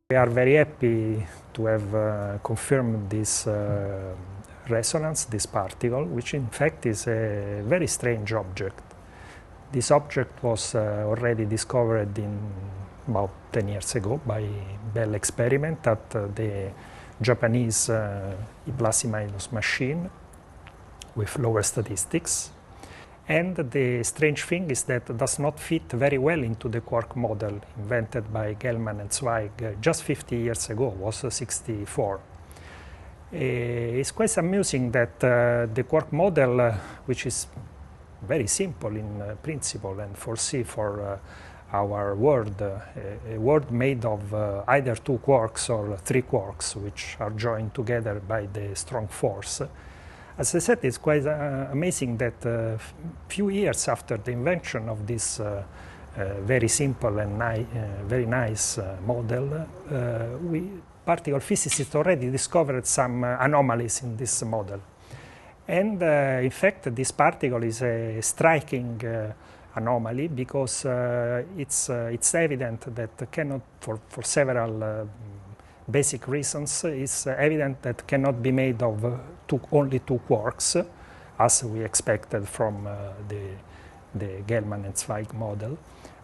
We are very happy to have confirmed this resonance, this particle, which in fact is a very strange object. This object was already discovered in about 10 years ago by Bell experiment at the Japanese E+- machine with lower statistics. And the strange thing is that it does not fit very well into the quark model invented by Gell-Mann and Zweig just 50 years ago, was 64. It's quite amusing that the quark model, which is very simple in principle and foresee for our world, a world made of either two quarks or three quarks, which are joined together by the strong force. As I said, it's quite amazing that a few years after the invention of this very simple and very nice model, particle physicists already discovered some anomalies in this model. And in fact, this particle is a striking anomaly because it's evident that cannot, for several basic reasons, it's evident that cannot be made of only two quarks, as we expected from the Gell-Mann and Zweig model,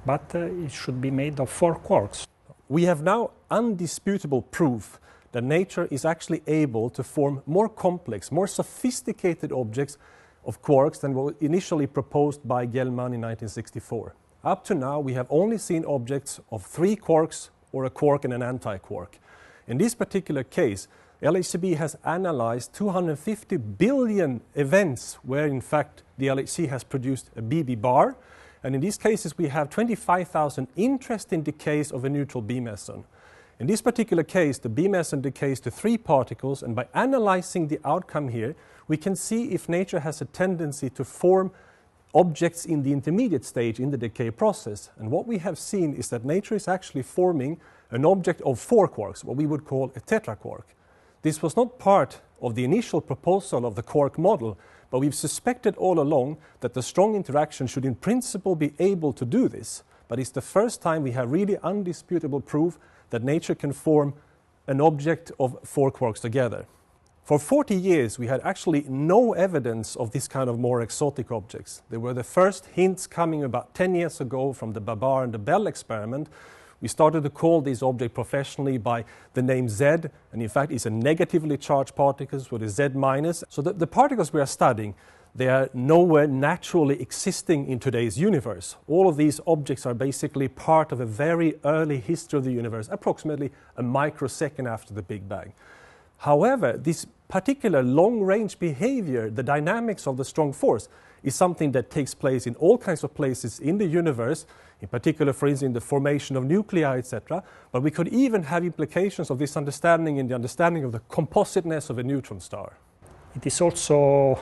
but it should be made of four quarks. We have now undisputable proof that nature is actually able to form more complex, more sophisticated objects of quarks than were initially proposed by Gell-Mann in 1964. Up to now, we have only seen objects of three quarks or a quark and an anti-quark. In this particular case, LHCb has analyzed 250 billion events where, in fact, the LHC has produced a BB bar. And in these cases, we have 25,000 interesting decays of a neutral B meson. In this particular case, the B meson decays to three particles, and by analyzing the outcome here, we can see if nature has a tendency to form objects in the intermediate stage in the decay process. And what we have seen is that nature is actually forming an object of four quarks, what we would call a tetraquark. This was not part of the initial proposal of the quark model, but we've suspected all along that the strong interaction should in principle be able to do this. But it's the first time we have really undisputable proof that nature can form an object of four quarks together. For 40 years, we had actually no evidence of this kind of more exotic objects. There were the first hints coming about 10 years ago from the Babar and the Bell experiment. We started to call this object professionally by the name Z, and in fact it's a negatively charged particles with a Z minus. So the particles we are studying, they are nowhere naturally existing in today's universe. All of these objects are basically part of a very early history of the universe, approximately a microsecond after the Big Bang. However, this particular long-range behavior, the dynamics of the strong force, is something that takes place in all kinds of places in the universe, in particular, for instance, in the formation of nuclei, etc. But we could even have implications of this understanding in the understanding of the compositeness of a neutron star. It is also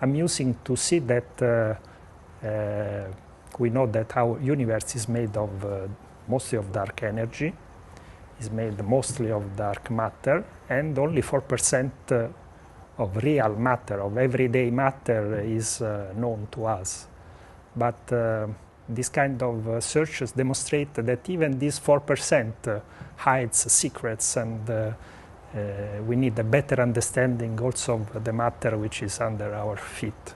amusing to see that we know that our universe is made of mostly of dark energy, is made mostly of dark matter, and only 4% of real matter, of everyday matter, is known to us. But this kind of searches demonstrate that even this 4% hides secrets, and we need a better understanding also of the matter which is under our feet.